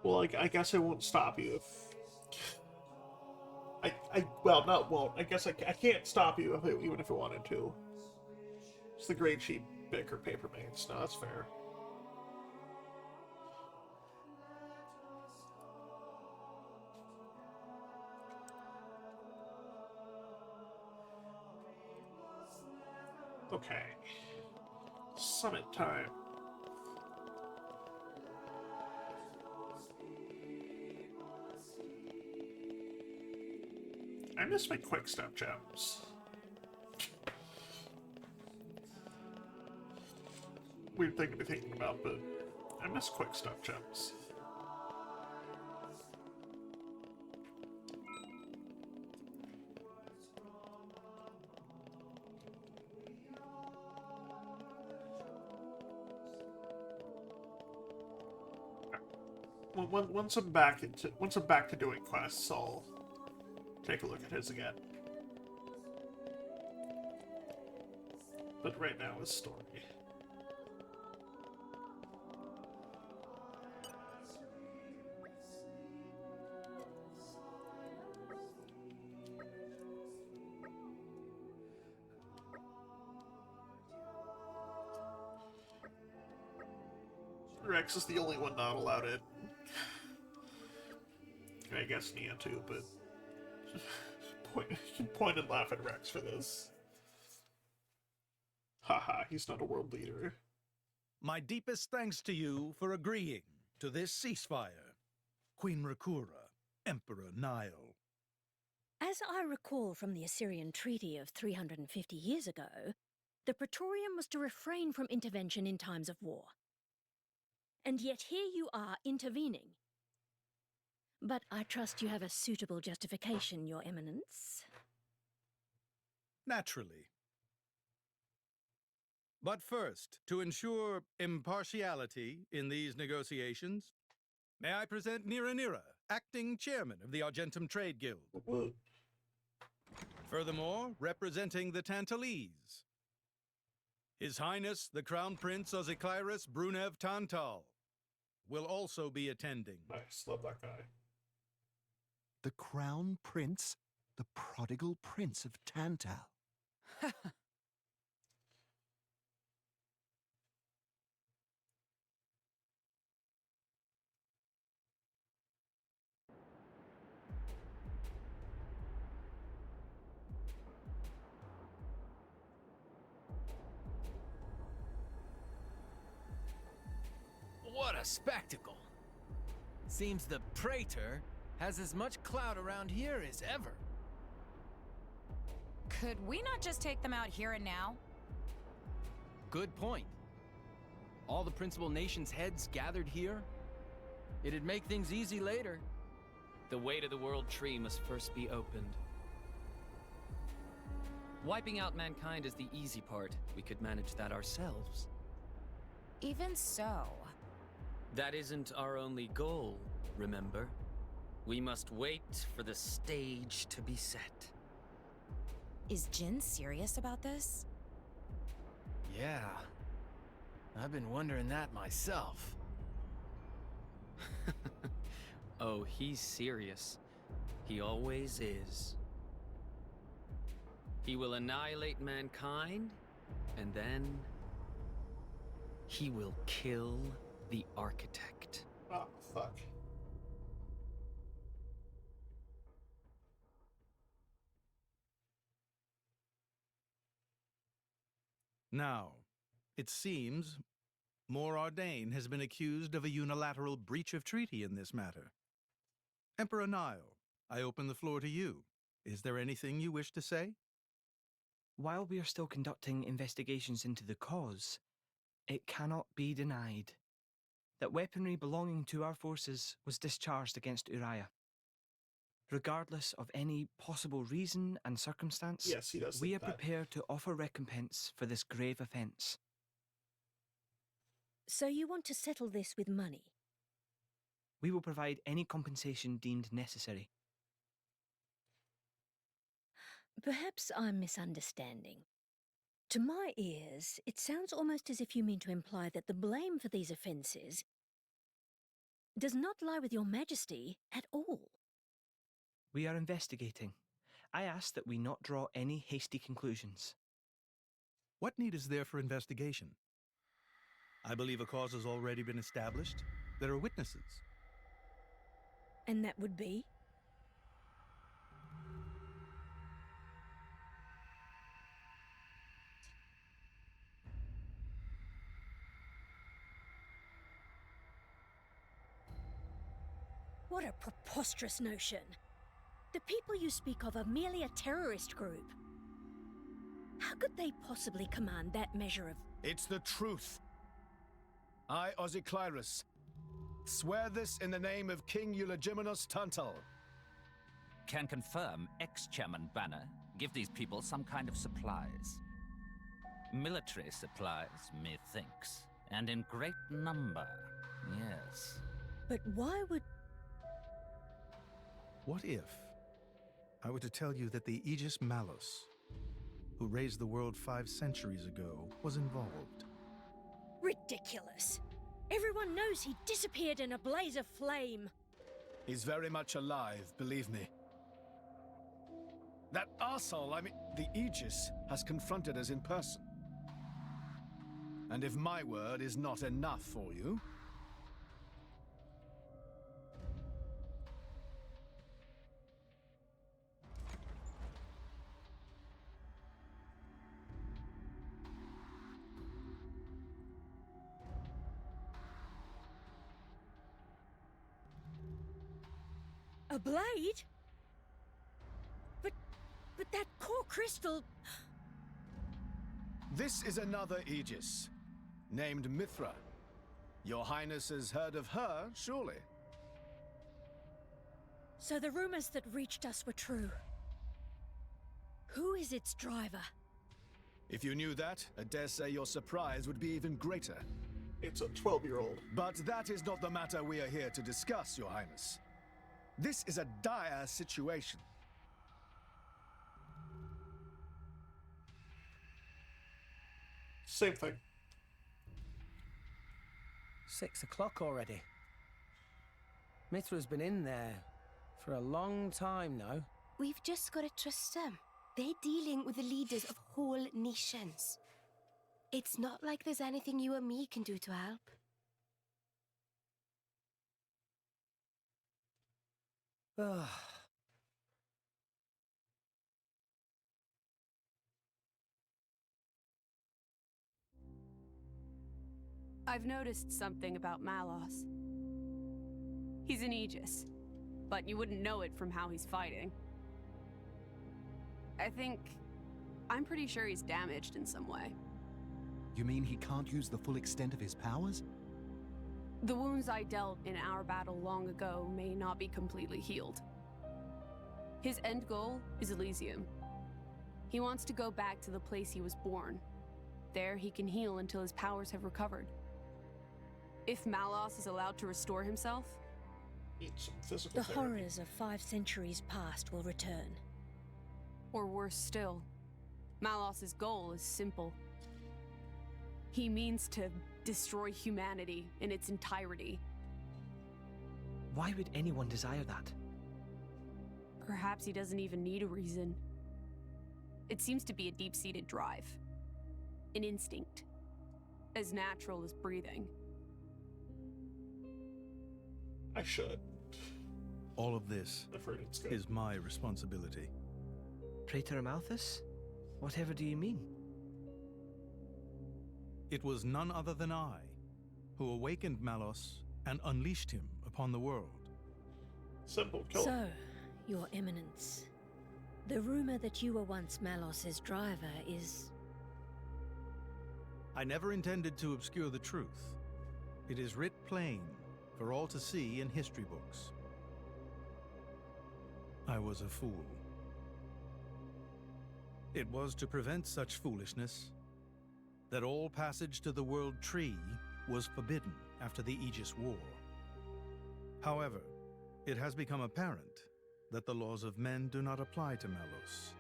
Well, I guess I won't stop you if well, not won't. I guess I can't stop you if even if I wanted to. It's the great sheep bicker paper mates. No, that's fair. Okay. Summit time. I miss my quick step gems. Weird thing to be thinking about, but I miss quick step gems. Well, once I'm back to doing quests, I'll take a look at his again. But right now is story. Rex is the only one not allowed in. I guess Nia too, but point and laugh at Rex for this. Haha, he's not a world leader. My deepest thanks to you for agreeing to this ceasefire, Queen Rakura, Emperor Nile. As I recall from the Assyrian treaty of 350 years ago, the Praetorium was to refrain from intervention in times of war. And yet here you are intervening. But I trust you have a suitable justification, Your Eminence. Naturally. But first, to ensure impartiality in these negotiations, may I present Nira, acting chairman of the Argentum Trade Guild. Furthermore, representing the Tantalese, His Highness the Crown Prince Ozikairis Brunev Tantal will also be attending. Nice, love that guy. The Crown Prince? The prodigal Prince of Tantal. What a spectacle! Seems the Praetor has as much clout around here as ever. Could we not just take them out here and now? Good point. All the principal nations' heads gathered here? It'd make things easy later. The way to the World Tree must first be opened. Wiping out mankind is the easy part. We could manage that ourselves. Even so. That isn't our only goal, remember? We must wait for the stage to be set. Is Jin serious about this? Yeah. I've been wondering that myself. Oh, he's serious. He always is. He will annihilate mankind, and then he will kill the architect. Oh, fuck. Now, it seems Morardain has been accused of a unilateral breach of treaty in this matter. Emperor Nile, I open the floor to you. Is there anything you wish to say? While we are still conducting investigations into the cause, it cannot be denied that weaponry belonging to our forces was discharged against Uriah. Regardless of any possible reason and circumstance, Yes, he does. we are think that. prepared to offer recompense for this grave offence. So you want to settle this with money? We will provide any compensation deemed necessary. Perhaps I'm misunderstanding. To my ears, it sounds almost as if you mean to imply that the blame for these offences does not lie with your majesty at all. We are investigating. I ask that we not draw any hasty conclusions. What need is there for investigation? I believe a cause has already been established. There are witnesses. And that would be? What a preposterous notion. The people you speak of are merely a terrorist group. How could they possibly command that measure of... It's the truth. I, Ozyclyrus, swear this in the name of King Eulogimenus Tantal. Can confirm ex-chairman Banner give these people some kind of supplies. Military supplies, methinks, and in great number, yes. But why would... What if I were to tell you that the Aegis Malus, who raised the world 5 centuries ago, was involved? Ridiculous. Everyone knows he disappeared in a blaze of flame. He's very much alive, believe me. That arsehole, the Aegis, has confronted us in person. And if my word is not enough for you... A blade? But that core crystal... This is another Aegis, named Mithra. Your Highness has heard of her, surely? So the rumors that reached us were true. Who is its driver? If you knew that, I dare say your surprise would be even greater. It's a 12-year-old. But that is not the matter we are here to discuss, Your Highness. This is a dire situation. Same thing. 6 o'clock already. Mithra's been in there for a long time now. We've just got to trust them. They're dealing with the leaders of whole nations. It's not like there's anything you or me can do to help. Ugh. I've noticed something about Malos. He's an Aegis, but you wouldn't know it from how he's fighting. I'm pretty sure he's damaged in some way. You mean he can't use the full extent of his powers? The wounds I dealt in our battle long ago may not be completely healed. His end goal is Elysium. He wants to go back to the place he was born. There he can heal until his powers have recovered. If Malos is allowed to restore himself... Need some physical The therapy. horrors of 5 centuries past will return. Or worse still, Malos's goal is simple. He means to destroy humanity in its entirety. Why would anyone desire that? Perhaps he doesn't even need a reason. It seems to be a deep-seated drive. An instinct. As natural as breathing. I should. All of this I've heard it's good. is my responsibility. Praetor Amalthus? Whatever do you mean? It was none other than I who awakened Malos and unleashed him upon the world. Simple. Kill him. So, Your Eminence, the rumor that you were once Malos's driver is... I never intended to obscure the truth. It is writ plain for all to see in history books. I was a fool. It was to prevent such foolishness that all passage to the World Tree was forbidden after the Aegis War. However, it has become apparent that the laws of men do not apply to Malos.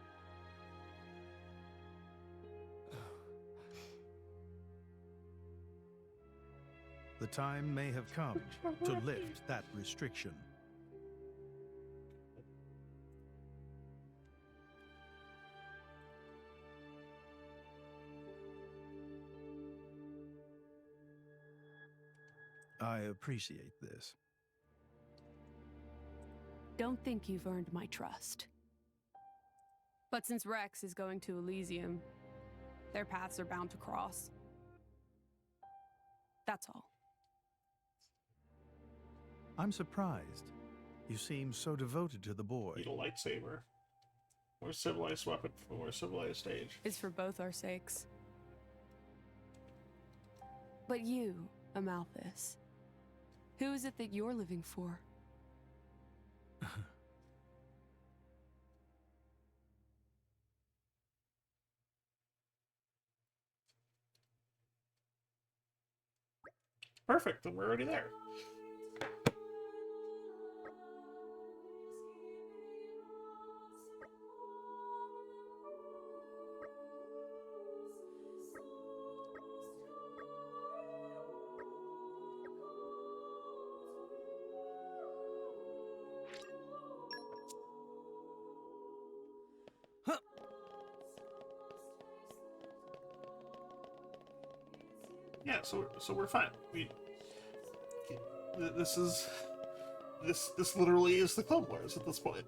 The time may have come to lift that restriction. I appreciate this. Don't think you've earned my trust. But since Rex is going to Elysium, their paths are bound to cross. That's all. I'm surprised. You seem so devoted to the boy. Need a lightsaber. More civilized weapon for a more civilized age. It's for both our sakes. But you, Amalthus, who is it that you're living for? Perfect, then we're already there. Yeah, so we're fine. This literally is the Clone Wars at this point.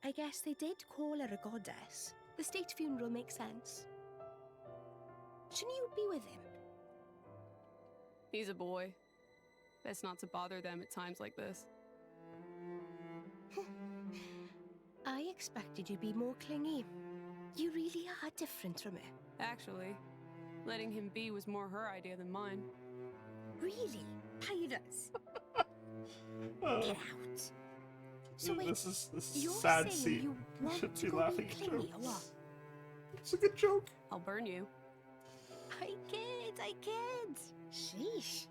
I guess they did call her a goddess. The state funeral makes sense. Shouldn't you be with him? He's a boy. Best not to bother them at times like this. I expected you to be more clingy. You really are different from her. Actually, letting him be was more her idea than mine. Really? Pirates? Get out. So wait, this is you're sad saying scene. you want Shouldn't to be go laughing be at clingy jokes. or what? It's a good joke. I'll burn you. I kid. Sheesh.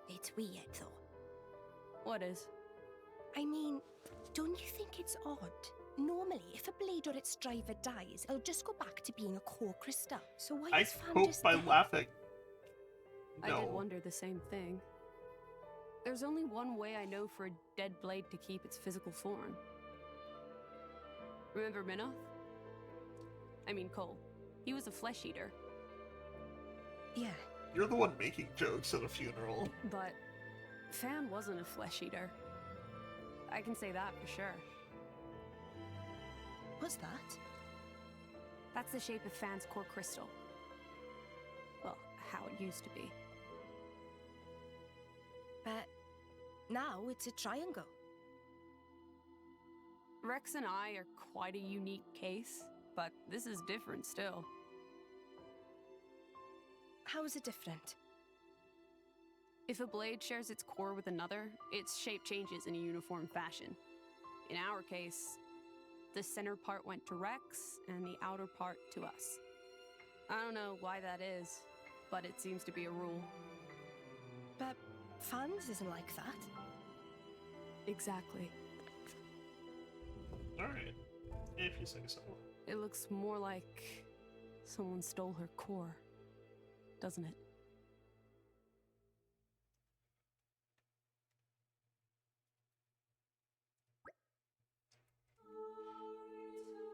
It's weird, though. What is? I mean, don't you think it's odd? Normally, if a blade or its driver dies, it'll just go back to being a core crystal. So why I is Fan hope just by dead? laughing. I No. did wonder the same thing. There's only one way I know for a dead blade to keep its physical form. Remember Minoth? I mean Cole. He was a flesh eater. Yeah. You're the one making jokes at a funeral. But Fan wasn't a flesh eater. I can say that for sure. What's that? That's the shape of Fan's core crystal. Well, how it used to be. But now it's a triangle. Rex and I are quite a unique case, but this is different still. How is it different? If a blade shares its core with another, its shape changes in a uniform fashion. In our case, the center part went to Rex, and the outer part to us. I don't know why that is, but it seems to be a rule. But Fan's isn't like that. Exactly. Alright. If you say so. It looks more like someone stole her core, doesn't it?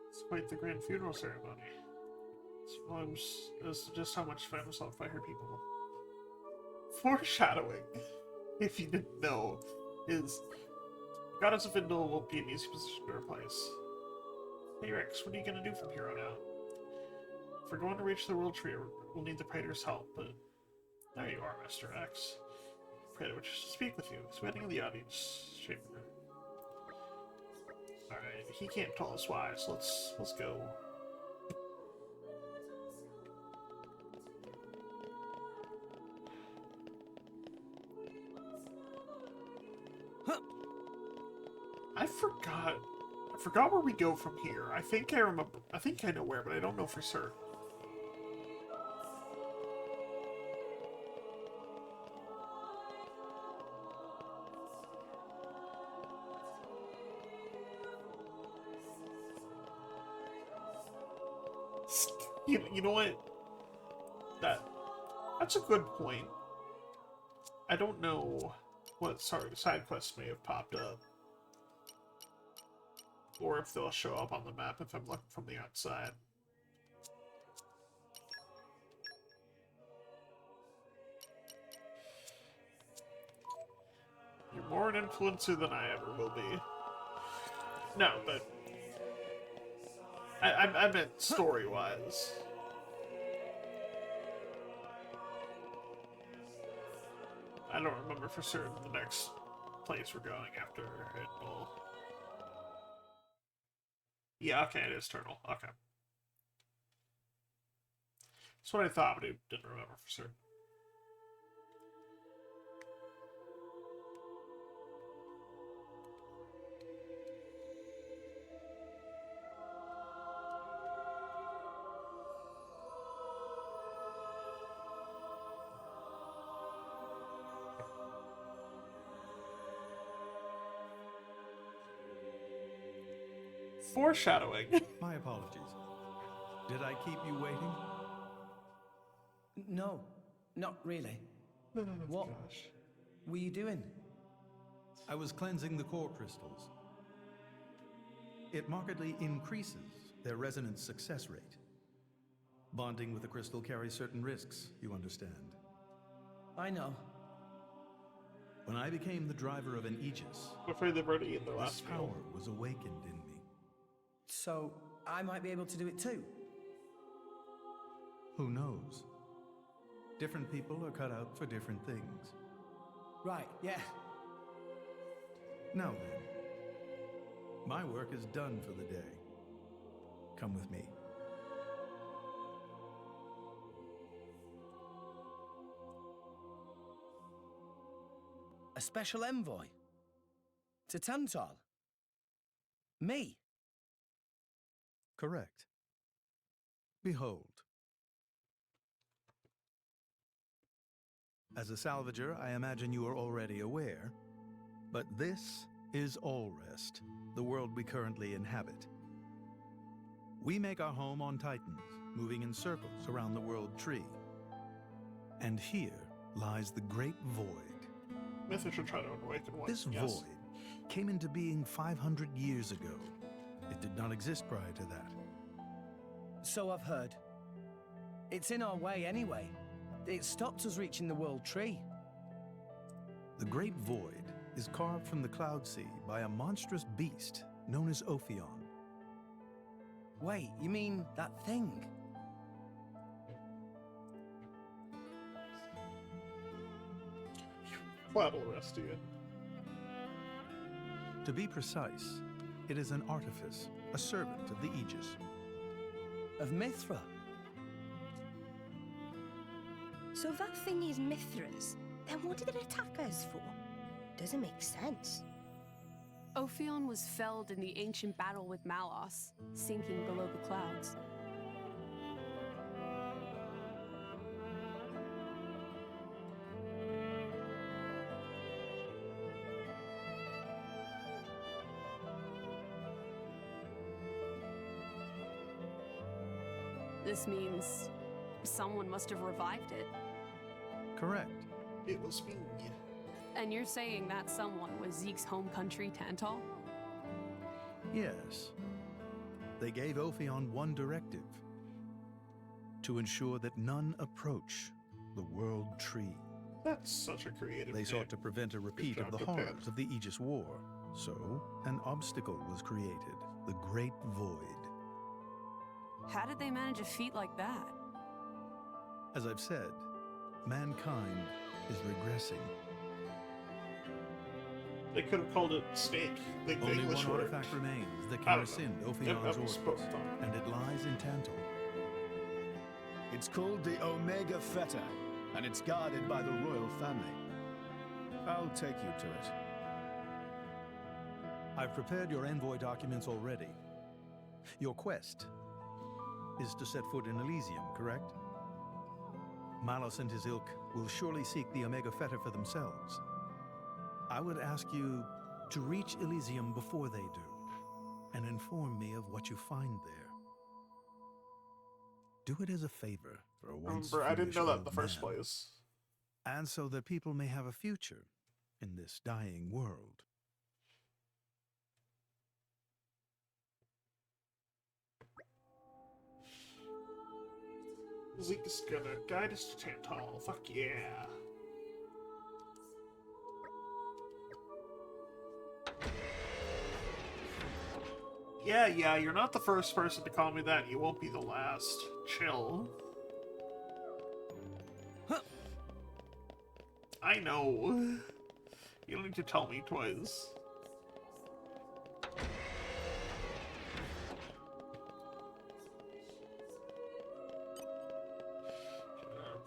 It's quite the grand funeral ceremony. It's just how much Fan was loved by her people. Foreshadowing, if you didn't know, is Goddess of Vindel will be an easy position to replace. Hey Rex, what are you gonna do from here on out? If we're going to reach the World Tree, we'll need the Praetor's help, but there you are, Mr. X. Praetor wishes to speak with you. He's waiting in the audience chamber. Alright, he can't tell us why, so let's go. I forgot where we go from here. I think I remember. I think I know where, but I don't know for certain. You know what? That's a good point. I don't know what side quests may have popped up. Or if they'll show up on the map if I'm looking from the outside. You're more an influencer than I ever will be. No, but I meant story-wise. I don't remember for certain the next place we're going after it all. Yeah, okay, it is Turtle. Okay. That's what I thought, but I didn't remember for certain. Foreshadowing. My apologies. Did I keep you waiting? No, not really. What were you doing? I was cleansing the core crystals. It markedly increases their resonance success rate. Bonding with a crystal carries certain risks, you understand. I know. When I became the driver of an Aegis, I'm afraid they've already eaten their this last meal. power was awakened in me. So, I might be able to do it too? Who knows? Different people are cut out for different things. Right, yeah. Now then, my work is done for the day. Come with me. A special envoy? To Tantal? Me? Correct. Behold. As a salvager, I imagine you are already aware, but this is Allrest, the world we currently inhabit. We make our home on Titans, moving in circles around the world tree. And here lies the Great Void. Mythos should try to awaken one. This void came into being 500 years ago. It did not exist prior to that. So I've heard. It's in our way anyway. It stopped us reaching the world tree. The Great Void is carved from the Cloud Sea by a monstrous beast known as Ophion. Wait, you mean that thing? Flat'll arrest you. To be precise, it is an artifice, a servant of the Aegis. Of Mithra? So that thing is Mithra's. Then what did it attack us for? Doesn't make sense. Ophion was felled in the ancient battle with Malos, sinking below the clouds. This means someone must have revived it. Correct. It was me. And you're saying that someone was Zeke's home country, Tantal? Yes. They gave Ophion one directive: to ensure that none approach the World Tree. That's such a creative They name. sought to prevent a repeat of the horrors of the Aegis War. So, an obstacle was created, the Great Void. How did they manage a feat like that? As I've said, mankind is regressing. They could have called it Snake. Like the Only English one word. artifact remains that I can don't rescind know. Ophion's That was orders, both on. and it lies in Tantal. It's called the Omega Feta, and it's guarded by the royal family. I'll take you to it. I've prepared your envoy documents already. Your quest is to set foot in Elysium, correct? Malos and his ilk will surely seek the Omega Feta for themselves. I would ask you to reach Elysium before they do, and inform me of what you find there. Do it as a favor for a once Remember, I didn't know that in foolish the old first man, place. and so that people may have a future in this dying world. Zeke is gonna guide us to Tantal. Fuck yeah. Yeah, you're not the first person to call me that. You won't be the last. Chill. I know. You don't need to tell me twice.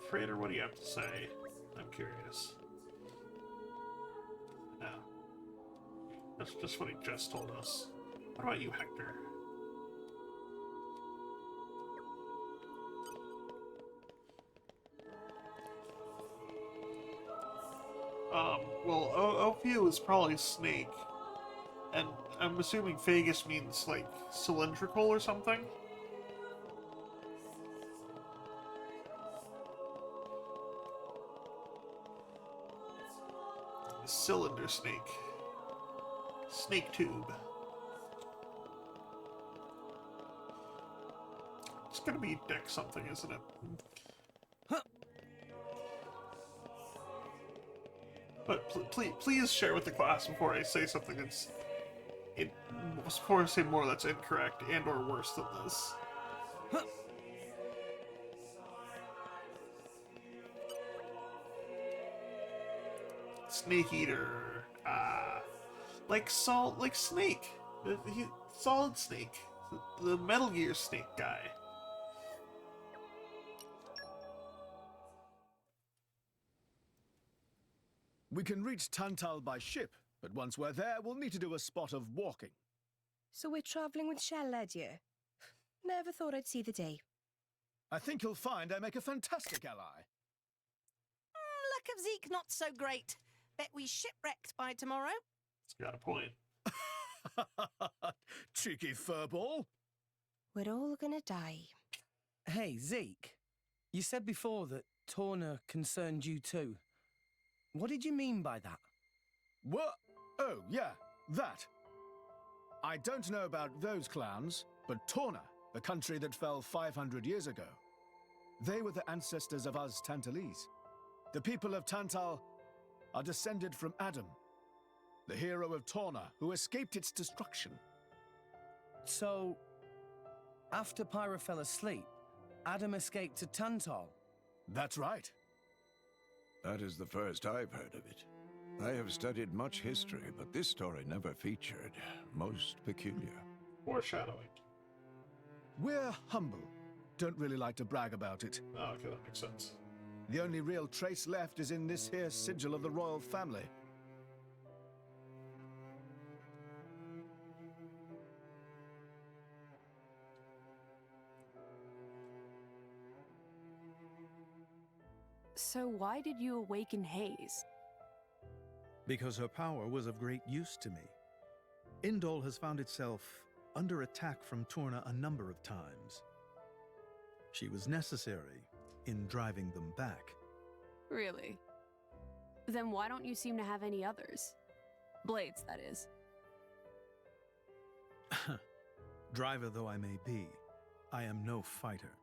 Praetor, what do you have to say? I'm curious. No. That's just what he just told us. What about you, Hector? Well, Opio is probably snake. And I'm assuming Phagus means, like, cylindrical or something? Cylinder snake. Snake tube. It's gonna be deck something, isn't it? But please share with the class before I say something before I say more that's incorrect and or worse than this. Snake Eater. Like Snake. Solid Snake. The Metal Gear Snake guy. We can reach Tantal by ship, but once we're there, we'll need to do a spot of walking. So we're traveling with Shell, dear. Never thought I'd see the day. I think you'll find I make a fantastic ally. Luck of Zeke not so great. Bet we shipwrecked by tomorrow. It's got a point. Cheeky furball. We're all gonna die. Hey, Zeke. You said before that Torna concerned you too. What did you mean by that? What? Oh, yeah, that. I don't know about those clans, but Torna, the country that fell 500 years ago, they were the ancestors of us Tantalese. The people of Tantal are descended from Adam, the hero of Torna who escaped its destruction. So, after Pyra fell asleep, Adam escaped to Tantal? That's right. That is the first I've heard of it. I have studied much history, but this story never featured. Most peculiar. Foreshadowing. We're humble. Don't really like to brag about it. Oh, okay, that makes sense. The only real trace left is in this here sigil of the royal family. So why did you awaken Hayes? Because her power was of great use to me. Indol has found itself under attack from Torna a number of times. She was necessary in driving them back. Really? Then why don't you seem to have any others? Blades, that is. Driver though I may be, I am no fighter.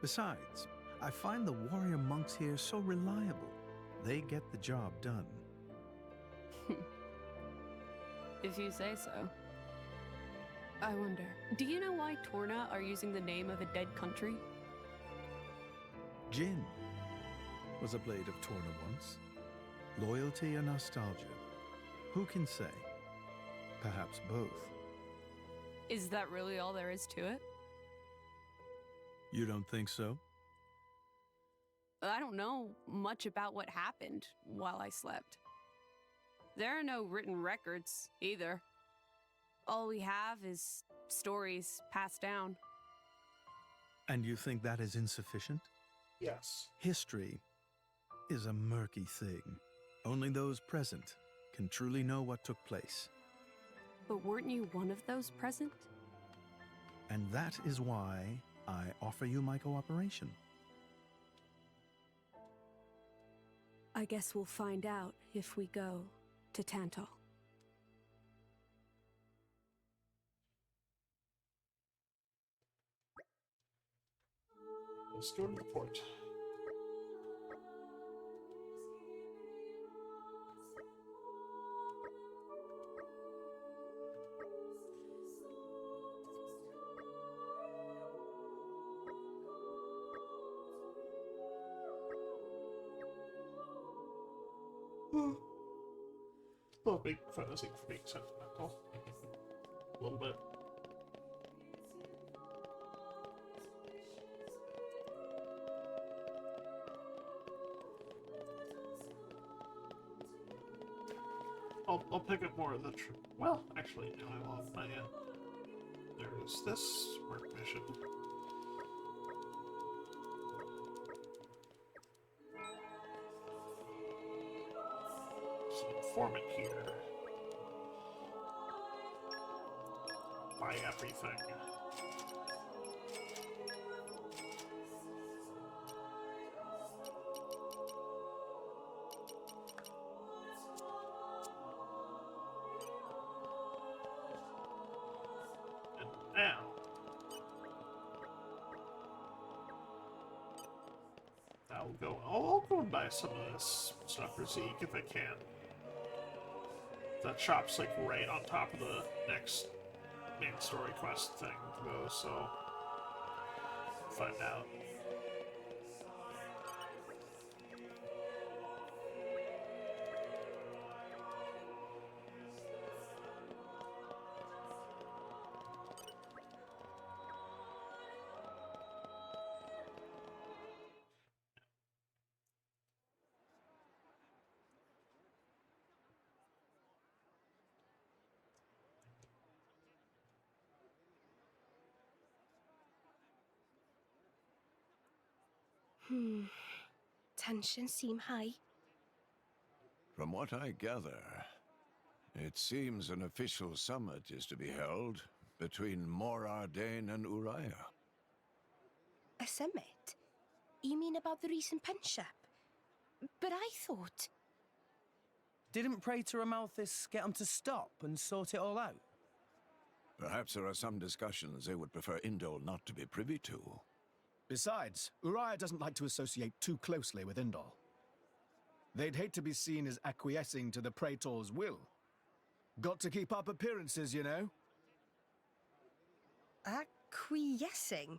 Besides, I find the warrior monks here so reliable. They get the job done. If you say so. I wonder, do you know why Torna are using the name of a dead country? Jin was a blade of Torna once. Loyalty and nostalgia. Who can say? Perhaps both. Is that really all there is to it? You don't think so? I don't know much about what happened while I slept. There are no written records, either. All we have is stories passed down. And you think that is insufficient? Yes. History is a murky thing. Only those present can truly know what took place. But weren't you one of those present? And that is why I offer you my cooperation. I guess we'll find out if we go to Tantal. Let's go to the port. A little big fantasy for being sentimental. A little bit. I'll pick up more of the well, actually, no, I will have my there's this work mission. There's an informant here. Buy everything. Now, I'll go and buy some of this stuff for Zeke if I can. That shop's like right on top of the next main story quest thing though, so find out. Tensions seem high. From what I gather, it seems an official summit is to be held between Mor Ardain and Uriah. A summit? You mean about the recent penship? But I thought... Didn't Praetor Amalthus get him to stop and sort it all out? Perhaps there are some discussions they would prefer Indol not to be privy to. Besides, Uriah doesn't like to associate too closely with Indol. They'd hate to be seen as acquiescing to the Praetor's will. Got to keep up appearances, you know? Acquiescing?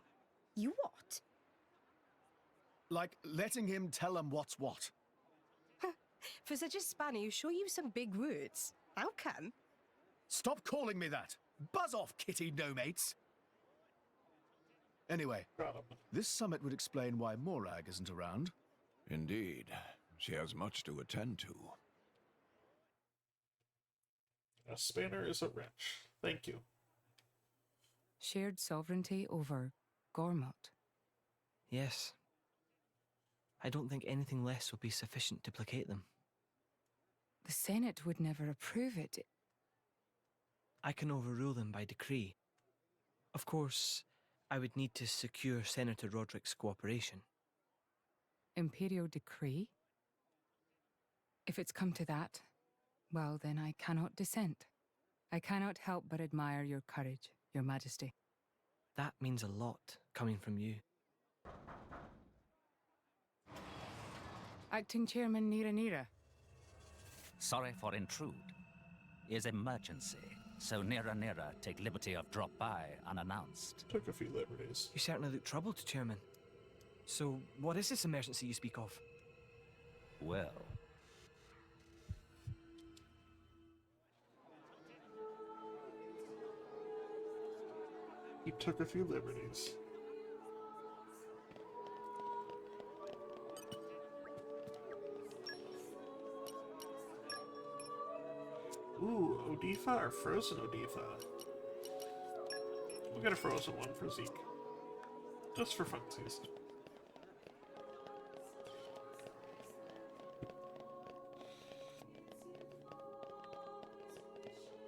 You what? Like letting him tell them what's what. For such a spanner, you sure use some big words. How come? Stop calling me that! Buzz off, kitty no-mates! Anyway, this summit would explain why Morag isn't around. Indeed. She has much to attend to. A spanner is a wrench. Thank you. Shared sovereignty over Gormott. Yes. I don't think anything less would be sufficient to placate them. The Senate would never approve it. I can overrule them by decree. Of course, I would need to secure Senator Roderick's cooperation. Imperial decree? If it's come to that, well, then I cannot dissent. I cannot help but admire your courage, Your Majesty. That means a lot, coming from you. Acting Chairman Nira. Sorry for intrude. Is emergency, so Nira take liberty of drop by unannounced. Took a few liberties. You certainly look troubled, Chairman. So, what is this emergency you speak of? Well, He took a few liberties. Ooh, Odifa or frozen Odifa? We'll get a frozen one for Zeke. Just for funsies.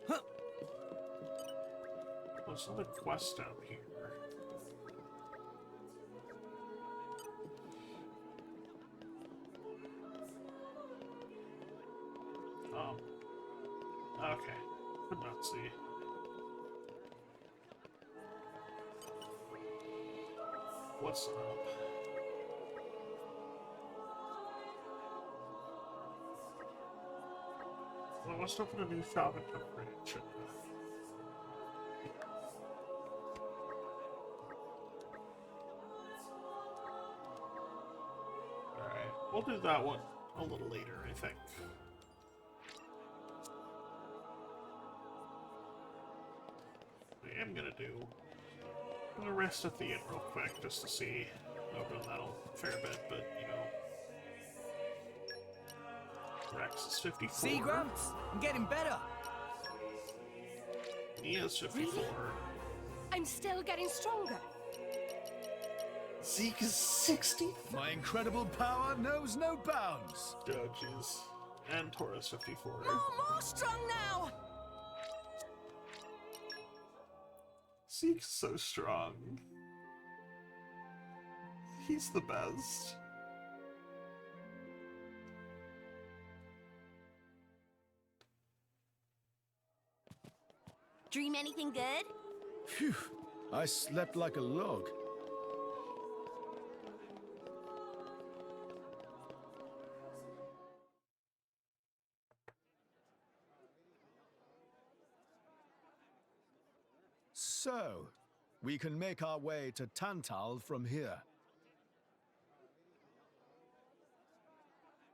Huh. There's another quest down here. Okay. Could not see. What's up? Well, I must open a new shop and upgrade it, shouldn't I? Alright, we'll do that one a little later, I think. I am gonna do the rest of the inn real quick just to see. I've done that a fair bit, but you know. Rex is 54. See, Gramps? I'm getting better. Nia's 54. Really? I'm still getting stronger. Zeke is 60. My incredible power knows no bounds. Judges. And Taurus 54. More strong now! Zeke's so strong. He's the best. Dream anything good? Phew, I slept like a log. So, we can make our way to Tantal from here.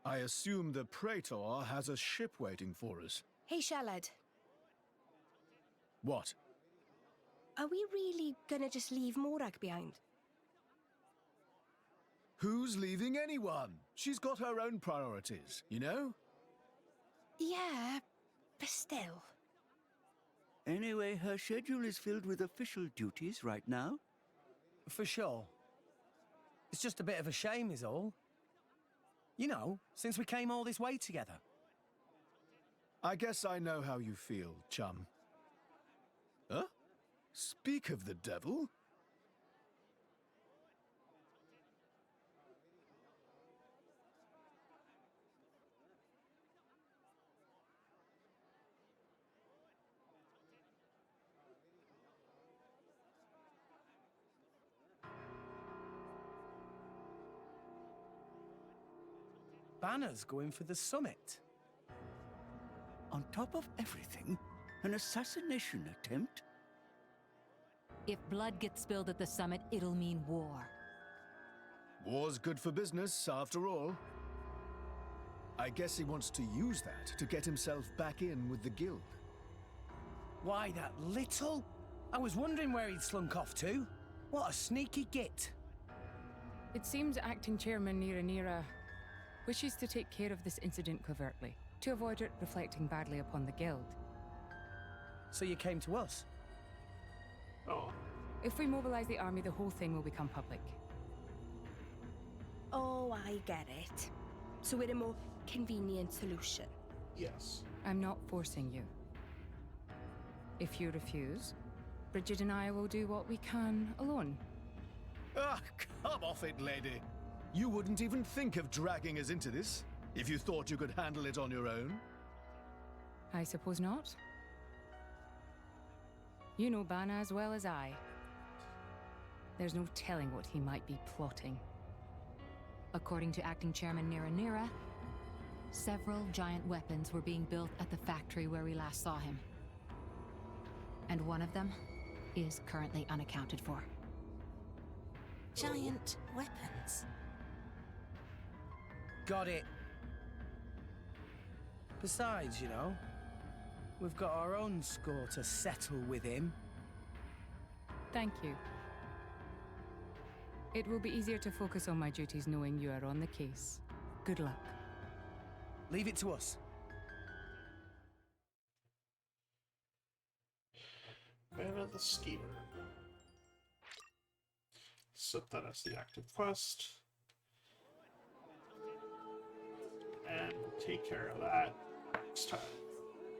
I assume the Praetor has a ship waiting for us. Hey, Shalad. What? Are we really gonna just leave Morag behind? Who's leaving anyone? She's got her own priorities, you know? Yeah, but still. Anyway, her schedule is filled with official duties right now. For sure. It's just a bit of a shame is all. You know, since we came all this way together. I guess I know how you feel, chum. Huh? Speak of the devil? Banner's going for the summit. On top of everything, an assassination attempt? If blood gets spilled at the summit, it'll mean war. War's good for business, after all. I guess he wants to use that to get himself back in with the guild. Why, that little? I was wondering where he'd slunk off to. What a sneaky git. It seems Acting Chairman Nira wishes to take care of this incident covertly, to avoid it reflecting badly upon the guild. So you came to us? Oh. If we mobilize the army, the whole thing will become public. Oh, I get it. So we're a more convenient solution. Yes. I'm not forcing you. If you refuse, Bridget and I will do what we can alone. Ah, come off it, lady. You wouldn't even think of dragging us into this, if you thought you could handle it on your own. I suppose not. You know Bana as well as I. There's no telling what he might be plotting. According to Acting Chairman Nira, several giant weapons were being built at the factory where we last saw him. And one of them is currently unaccounted for. Giant weapons. Got it. Besides, you know, we've got our own score to settle with him. Thank you. It will be easier to focus on my duties knowing you are on the case. Good luck. Leave it to us. Banner the Schemer. Set that as the active quest. And we'll take care of that next time.